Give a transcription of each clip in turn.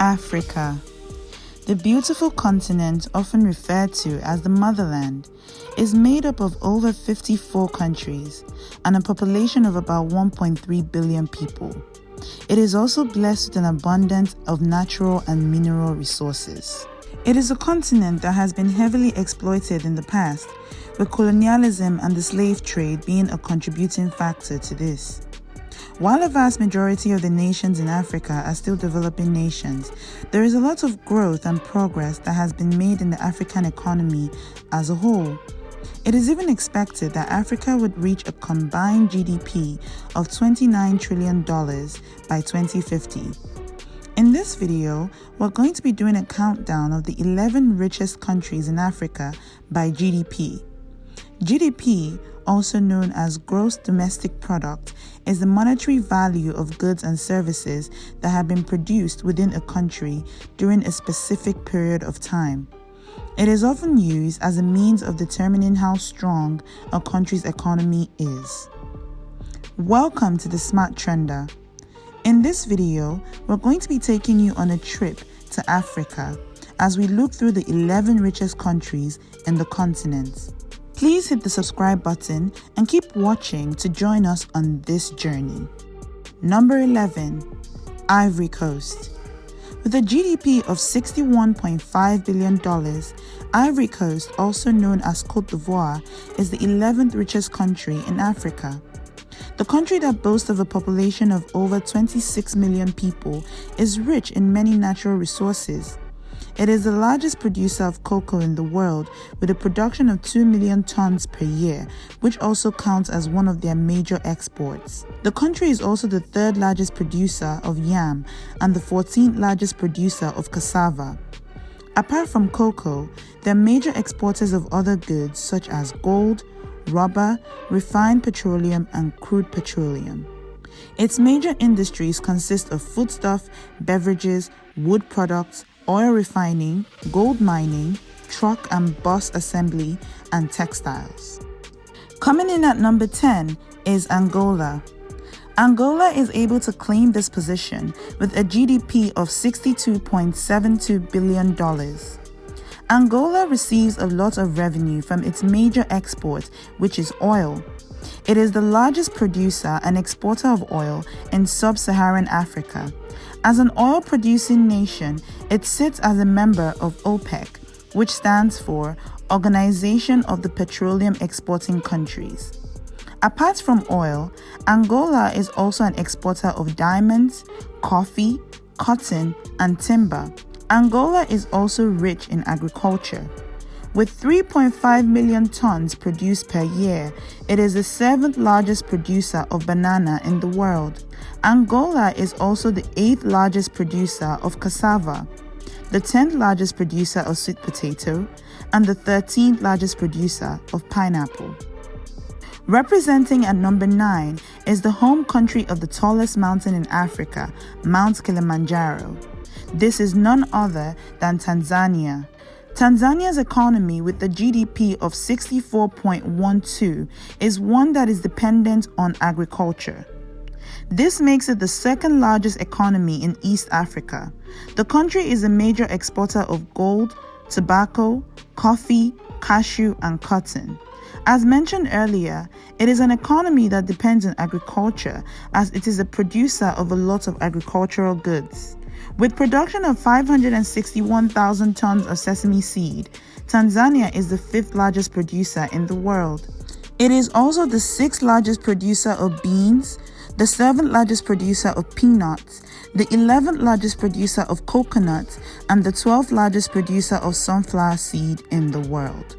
Africa. The beautiful continent, often referred to as the motherland, is made up of over 54 countries and a population of about 1.3 billion people. It is also blessed with an abundance of natural and mineral resources. It is a continent that has been heavily exploited in the past, with colonialism and the slave trade being a contributing factor to this. While a vast majority of the nations in Africa are still developing nations, there is a lot of growth and progress that has been made in the African economy as a whole. It is even expected that Africa would reach a combined GDP of $29 trillion by 2050. In this video, we're going to be doing a countdown of the 11 richest countries in Africa by GDP. GDP, also known as Gross Domestic Product, is the monetary value of goods and services that have been produced within a country during a specific period of time. It is often used as a means of determining how strong a country's economy is. Welcome to the Smart Trender. In this video, we're going to be taking you on a trip to Africa as we look through the 11 richest countries in the continent. Please hit the subscribe button and keep watching to join us on this journey. Number 11, Ivory Coast. With a GDP of $61.5 billion, Ivory Coast, also known as Côte d'Ivoire, is the 11th richest country in Africa. The country that boasts of a population of over 26 million people is rich in many natural resources. It is the largest producer of cocoa in the world, with a production of 2 million tons per year, which also counts as one of their major exports. The country is also the third largest producer of yam and the 14th largest producer of cassava. Apart from cocoa, they are major exporters of other goods such as gold, rubber, refined petroleum, and crude petroleum. Its major industries consist of foodstuff, beverages, wood products, oil refining, gold mining, truck and bus assembly, and textiles. Coming in at number 10 is Angola. Angola is able to claim this position with a GDP of $62.72 billion. Angola receives a lot of revenue from its major export, which is oil. It is the largest producer and exporter of oil in sub-Saharan Africa. As an oil-producing nation, it sits as a member of OPEC, which stands for Organization of the Petroleum Exporting Countries. Apart from oil, Angola is also an exporter of diamonds, coffee, cotton, and timber. Angola is also rich in agriculture. With 3.5 million tons produced per year, it is the 7th largest producer of banana in the world. Angola is also the 8th largest producer of cassava, the 10th largest producer of sweet potato, and the 13th largest producer of pineapple. Representing at number 9 is the home country of the tallest mountain in Africa, Mount Kilimanjaro. This is none other than Tanzania. Tanzania's economy, with a GDP of 64.12, is one that is dependent on agriculture. This makes it the second largest economy in East Africa. The country is a major exporter of gold, tobacco, coffee, cashew, and cotton. As mentioned earlier, it is an economy that depends on agriculture, as it is a producer of a lot of agricultural goods. With production of 561,000 tons of sesame seed, Tanzania is the 5th largest producer in the world. It is also the 6th largest producer of beans, the 7th largest producer of peanuts, the 11th largest producer of coconuts, and the 12th largest producer of sunflower seed in the world.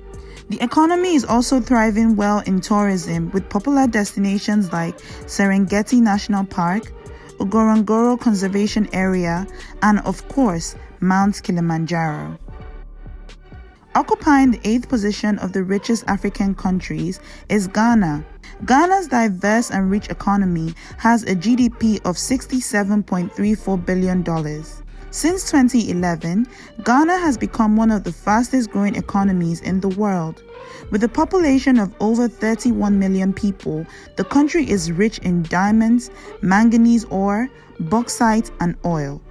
The economy is also thriving well in tourism, with popular destinations like Serengeti National Park, NGORONGORO Conservation Area, and of course, Mount Kilimanjaro. Occupying the 8th position of the richest African countries is Ghana. Ghana's diverse and rich economy has a GDP of $67.34 billion. Since 2011, Ghana has become one of the fastest growing economies in the world. With a population of over 31 million people, the country is rich in diamonds, manganese ore, bauxite, and oil.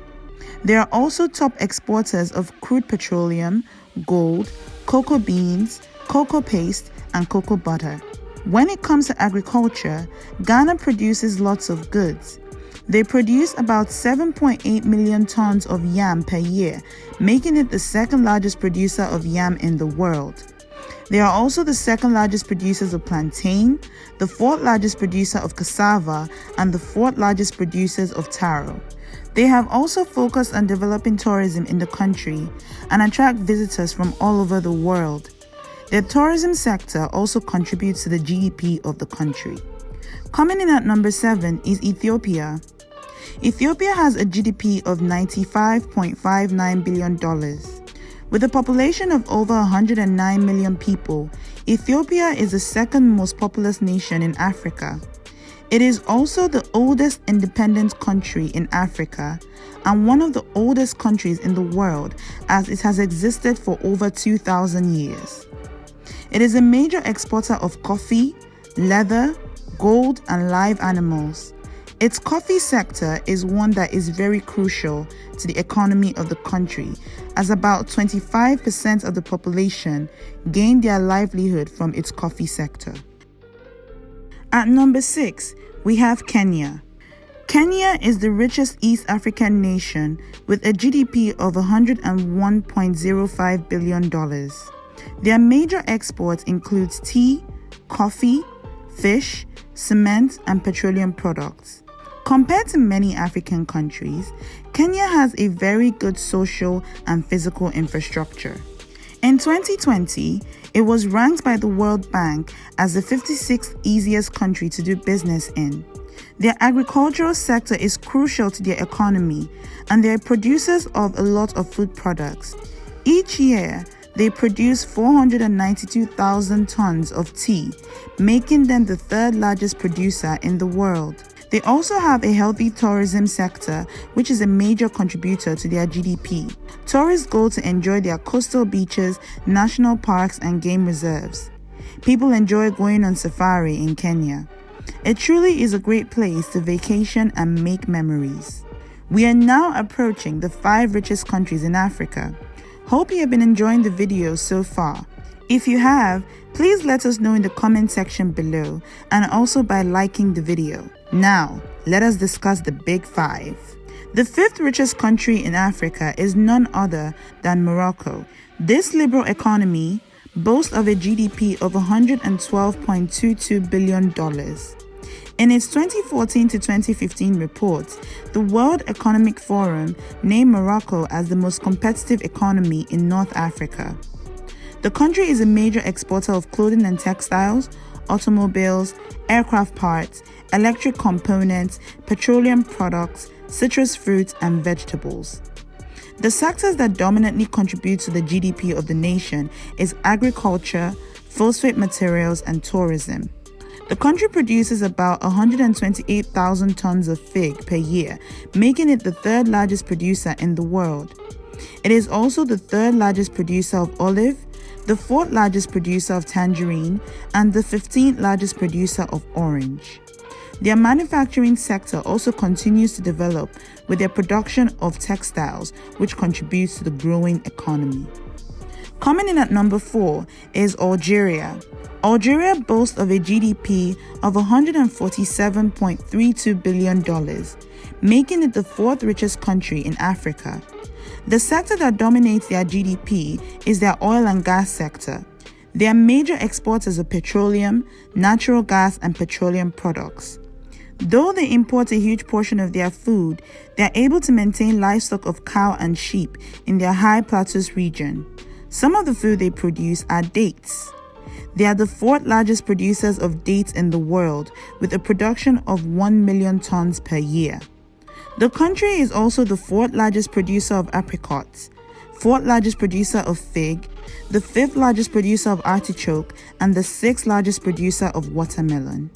They are also top exporters of crude petroleum, gold, cocoa beans, cocoa paste, and cocoa butter. When it comes to agriculture, Ghana produces lots of goods. They produce about 7.8 million tons of yam per year, making it the second largest producer of yam in the world. They are also the second largest producers of plantain, the fourth largest producer of cassava, and the fourth largest producers of taro. They have also focused on developing tourism in the country and attract visitors from all over the world. Their tourism sector also contributes to the GDP of the country. Coming in at number 7 is Ethiopia. Ethiopia has a GDP of $95.59 billion. With a population of over 109 million people, Ethiopia is the second most populous nation in Africa. It is also the oldest independent country in Africa and one of the oldest countries in the world, as it has existed for over 2,000 years. It is a major exporter of coffee, leather, gold, and live animals. Its coffee sector is one that is very crucial to the economy of the country, as about 25% of the population gain their livelihood from its coffee sector. At number 6, we have Kenya. Kenya is the richest East African nation with a GDP of $101.05 billion. Their major exports include tea, coffee, fish, cement, and petroleum products. Compared to many African countries, Kenya has a very good social and physical infrastructure. In 2020, it was ranked by the World Bank as the 56th easiest country to do business in. Their agricultural sector is crucial to their economy, and they are producers of a lot of food products. Each year, they produce 492,000 tons of tea, making them the third largest producer in the world. They also have a healthy tourism sector, which is a major contributor to their GDP. Tourists go to enjoy their coastal beaches, national parks, and game reserves. People enjoy going on safari in Kenya. It truly is a great place to vacation and make memories. We are now approaching the 5 richest countries in Africa. Hope you have been enjoying the video so far. If you have, please let us know in the comment section below and also by liking the video. Now, let us discuss the big 5. The 5th richest country in Africa is none other than Morocco. This liberal economy boasts of a GDP of $112.22 billion. In its 2014 to 2015 report, the World Economic Forum named Morocco as the most competitive economy in North Africa. The country is a major exporter of clothing and textiles, automobiles, aircraft parts, electric components, petroleum products, citrus fruits, and vegetables. The sectors that dominantly contribute to the GDP of the nation is agriculture, phosphate materials, and tourism. The country produces about 128,000 tons of fig per year, making it the third largest producer in the world. It is also the third largest producer of olive, the fourth largest producer of tangerine, and the 15th largest producer of orange. Their manufacturing sector also continues to develop with their production of textiles, which contributes to the growing economy. Coming in at number 4 is Algeria. Algeria boasts of a GDP of $147.32 billion, making it the 4th richest country in Africa. The sector that dominates their GDP is their oil and gas sector. They are major exporters of petroleum, natural gas, and petroleum products. Though they import a huge portion of their food, they are able to maintain livestock of cow and sheep in their high plateaus region. Some of the food they produce are dates. They are the 4th largest producers of dates in the world, with a production of 1 million tons per year. The country is also the 4th largest producer of apricots, 4th largest producer of fig, the 5th largest producer of artichoke, and the 6th largest producer of watermelon.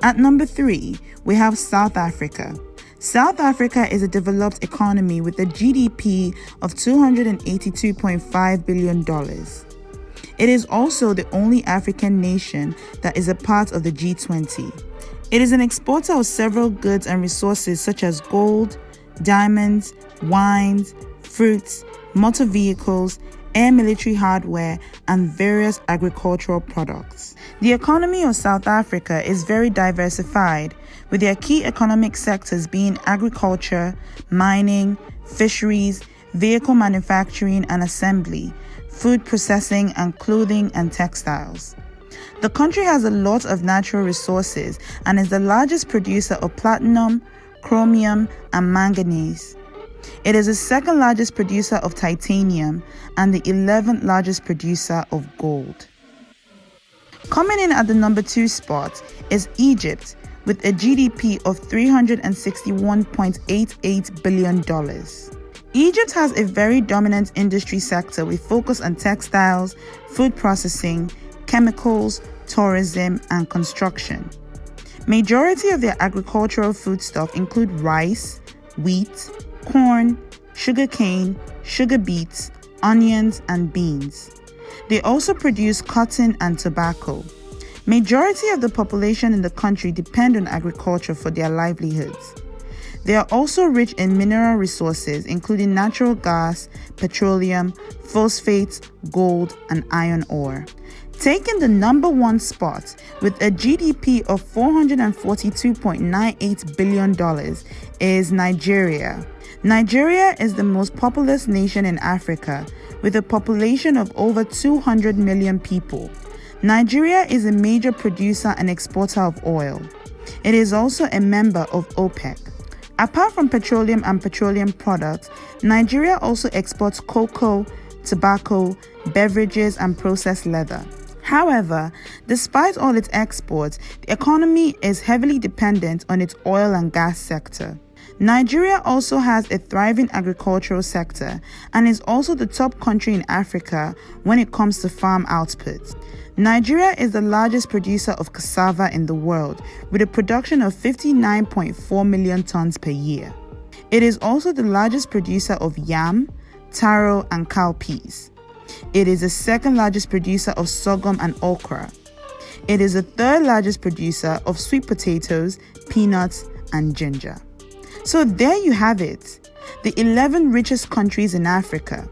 At number 3, we have South Africa. South Africa is a developed economy with a GDP of $282.5 billion. It is also the only African nation that is a part of the G20. It is an exporter of several goods and resources such as gold, diamonds, wines, fruits, motor vehicles, air military hardware, and various agricultural products. The economy of South Africa is very diversified, with their key economic sectors being agriculture, mining, fisheries, vehicle manufacturing and assembly, food processing, and clothing and textiles. The country has a lot of natural resources and is the largest producer of platinum, chromium, and manganese. It is the second largest producer of titanium and the 11th largest producer of gold. Coming in at the number 2 spot is Egypt with a GDP of $361.88 billion. Egypt has a very dominant industry sector with focus on textiles, food processing, chemicals, tourism, and construction. Majority of their agricultural foodstuff include rice, wheat, corn, sugarcane, sugar beets, onions, and beans. They also produce cotton and tobacco. Majority of the population in the country depend on agriculture for their livelihoods. They are also rich in mineral resources, including natural gas, petroleum, phosphates, gold, and iron ore. Taking the number 1 spot with a GDP of $442.98 billion is Nigeria. Nigeria is the most populous nation in Africa, with a population of over 200 million people. Nigeria is a major producer and exporter of oil. It is also a member of OPEC. Apart from petroleum and petroleum products, Nigeria also exports cocoa, tobacco, beverages, and processed leather. However, despite all its exports, the economy is heavily dependent on its oil and gas sector. Nigeria also has a thriving agricultural sector and is also the top country in Africa when it comes to farm output. Nigeria is the largest producer of cassava in the world, with a production of 59.4 million tons per year. It is also the largest producer of yam, taro, and cowpeas. It is the second largest producer of sorghum and okra. It is the third largest producer of sweet potatoes, peanuts, and ginger. So there you have it, the 11 richest countries in Africa.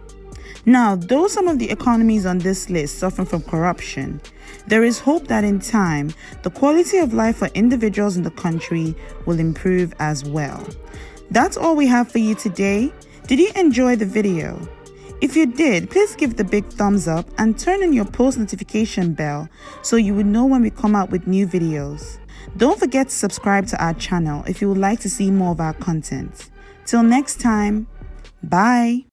Now, though some of the economies on this list suffer from corruption, there is hope that in time, the quality of life for individuals in the country will improve as well. That's all we have for you today. Did you enjoy the video? If you did, please give the big thumbs up and turn on your post notification bell so you would know when we come out with new videos. Don't forget to subscribe to our channel if you would like to see more of our content. Till next time, bye.